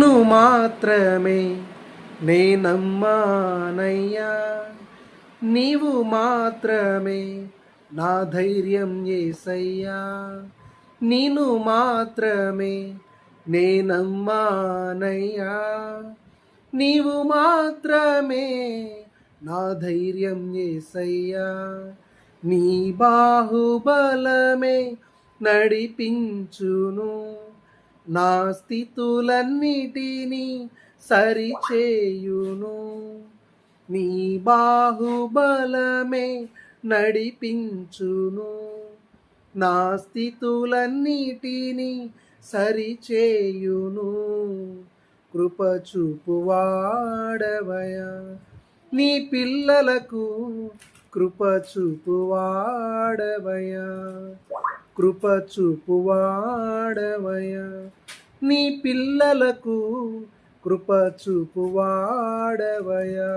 నిన్ను మాత్రమే నేనమ్మానయ్యా, నీవు మాత్రమే నా ధైర్యం యేసయ్యా, నిన్ను మాత్రమే నేనమ్మానయ్యా, నీవు మాత్రమే నా ధైర్యం యేసయ్యా, నీ బాహుబలమే నడిపించును, నా స్థితులన్నిటినీ సరిచేయును, నీ బాహుబలమే నడిపించును, నా స్థితులన్నిటినీ సరిచేయును. కృప చూపువాడవయా, నీ పిల్లలకు కృప చూపువాడవయా, కృప చూపువాడవయా, నీ పిల్లలకు కృప చూపువాడవయా.